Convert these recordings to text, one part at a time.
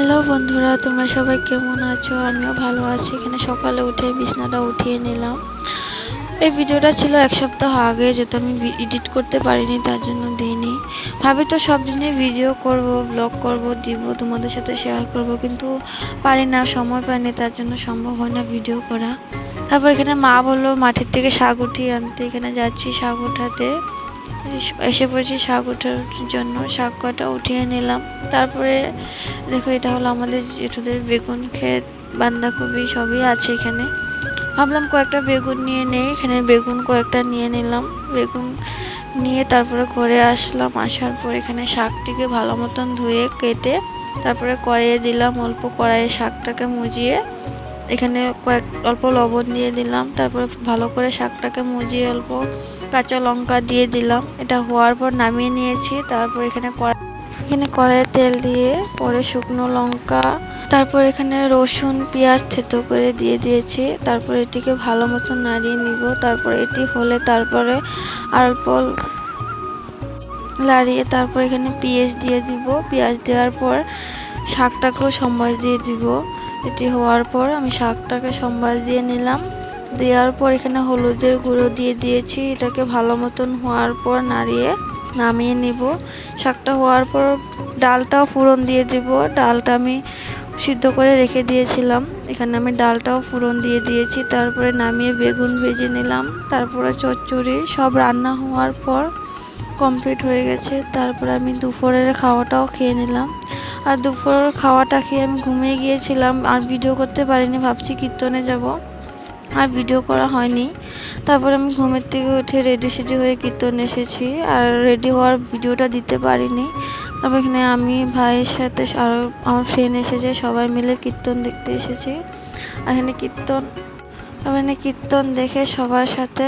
Hello বন্ধুরা, তোমরা সবাই কেমন আছো? আমিও ভালো আছি। এখানে সকালে উঠে বিছনাটা উঠিয়ে নিলাম। এই ভিডিওটা ছিল এক সপ্তাহ আগে, যেহেতু আমি এডিট করতে পারিনি তার জন্য দিইনি। ভাবি তো সব দিনে ভিডিও করব, ব্লগ করব, দিব, তোমাদের সাথে শেয়ার করব, কিন্তু পারি না, সময় পাইনি, তার জন্য সম্ভব হয় না ভিডিও করা। তারপর এখানে মা বললো মাঠের থেকে শাক উঠিয়ে আনতে, এখানে যাচ্ছি শাক উঠাতে। এসে পড়েছি শাক ওঠার জন্য, শাক কটা উঠিয়ে নিলাম। তারপরে দেখো, এটা হলো আমাদের জেঠুদের বেগুন ক্ষেত, বাঁধাকপি সবই আছে এখানে। ভাবলাম কয়েকটা বেগুন নিয়ে নেই, এখানে বেগুন কয়েকটা নিয়ে নিলাম। বেগুন নিয়ে তারপরে ঘরে আসলাম। আসার পর এখানে শাকটিকে ভালো মতন ধুয়ে কেটে তারপরে কড়াইয়ে দিলাম। অল্প কড়াইয়ে শাকটাকে মুজিয়ে এখানে অল্প লবণ দিয়ে দিলাম। তারপরে ভালো করে শাকটাকে মুজিয়ে অল্প কাঁচা লঙ্কা দিয়ে দিলাম। এটা হওয়ার পর নামিয়ে নিয়েছি। তারপর এখানে কড়াইয়ে তেল দিয়ে পরে শুকনো লঙ্কা, তারপর এখানে রসুন পেঁয়াজ থেতো করে দিয়ে দিয়েছি। তারপর এটিকে ভালো মতো নাড়িয়ে নিব। তারপর এটি হলে তারপরে অল্প লাড়িয়ে তারপর এখানে পেঁয়াজ দিয়ে দিব। পেঁয়াজ দেওয়ার পর শাকটাকেও সম্বাস দিয়ে দিব। এটি হওয়ার পর আমি শাকটাকে সম্বাস দিয়ে নিলাম। দেওয়ার পর এখানে হলুদের গুঁড়ো দিয়ে দিয়েছি। এটাকে ভালো মতন হওয়ার পর নাড়িয়ে নামিয়ে নিব। শাকটা হওয়ার পর ডালটাও ফোড়ন দিয়ে দিব। ডালটা আমি সিদ্ধ করে রেখে দিয়েছিলাম, এখানে আমি ডালটাও ফোড়ন দিয়ে দিয়েছি। তারপরে নামিয়ে বেগুন ভেজে নিলাম। তারপরে চচ্চড়ি সব রান্না হওয়ার পর কমপ্লিট হয়ে গেছে। তারপর আমি দুপুরের খাওয়াটাও খেয়ে নিলাম। আর দুপুরের খাওয়াটা খেয়ে আমি ঘুমিয়ে গিয়েছিলাম, আর ভিডিও করতে পারিনি। ভাবছি কীর্তনে যাব, আর ভিডিও করা হয়নি। তারপর আমি ঘুমের থেকে উঠে রেডি সেডি হয়ে কীর্তনে এসেছি, আর রেডি হওয়ার ভিডিওটা দিতে পারিনি। তারপর এখানে আমি ভাইয়ের সাথে আর আমার ফ্রেন্ড এসেছে, সবাই মিলে কীর্তন দেখতে এসেছি। আর এখানে কীর্তন দেখে সবার সাথে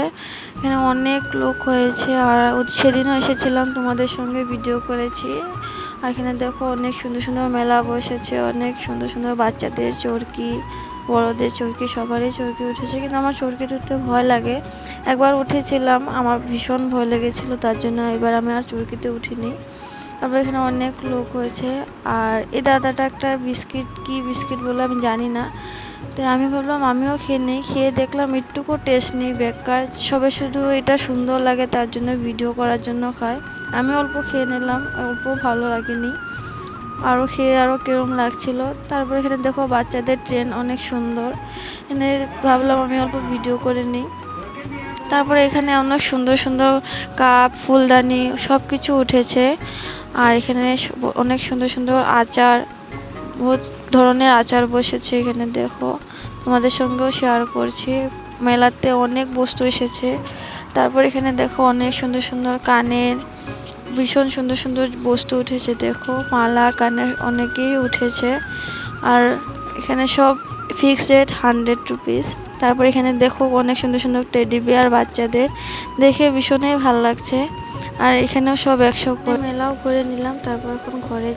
এখানে অনেক লোক হয়েছে। আর সেদিনও এসেছিলাম, তোমাদের সঙ্গে ভিডিও করেছি। আর এখানে দেখো অনেক সুন্দর সুন্দর মেলা বসেছে, অনেক সুন্দর সুন্দর বাচ্চাদের চরকি, বড়দের চরকি, সবারই চরকি উঠেছে। কিন্তু আমার চরকি উঠতে ভয় লাগে। একবার উঠেছিলাম, আমার ভীষণ ভয় লেগেছিল, তার জন্য এবার আমি আর চরকিতে উঠিনি। তারপর এখানে অনেক লোক হয়েছে। আর এই দাদাটা একটা কি বিস্কিট বলে আমি জানি না, তাই আমি ভাবলাম আমিও খেয়ে নিই। খেয়ে দেখলাম একটুকু টেস্ট নেই, বেকার। সবে শুধু এটা সুন্দর লাগে তার জন্য ভিডিও করার জন্য খায়। আমি অল্প খেয়ে নিলাম, অল্প ভালো লাগেনি। আরও খেয়ে আরও কীরকম লাগছিল। তারপর এখানে দেখো বাচ্চাদের ট্রেন অনেক সুন্দর, এখানে ভাবলাম আমি অল্প ভিডিও করে নিই। তারপরে এখানে অনেক সুন্দর সুন্দর কাপ, ফুলদানি সব কিছু উঠেছে। আর এখানে অনেক সুন্দর সুন্দর আচার, বহুত ধরনের আচার বসেছে। এখানে দেখো, তোমাদের সঙ্গেও শেয়ার করছি। মেলাতে অনেক বস্তু এসেছে। তারপর এখানে দেখো অনেক সুন্দর সুন্দর কানের, ভীষণ সুন্দর সুন্দর বস্তু উঠেছে। দেখো মালা, কানের অনেকেই উঠেছে। আর এখানে সব ফিক্সড রেট 100 রুপিস। তারপর এখানে দেখো অনেক সুন্দর সুন্দর টেডি বিয়ার, বাচ্চাদের দেখে ভীষণই ভালো লাগছে। আর এখানেও সব 100 করে। মেলাও করে নিলাম। তারপর এখন ঘরে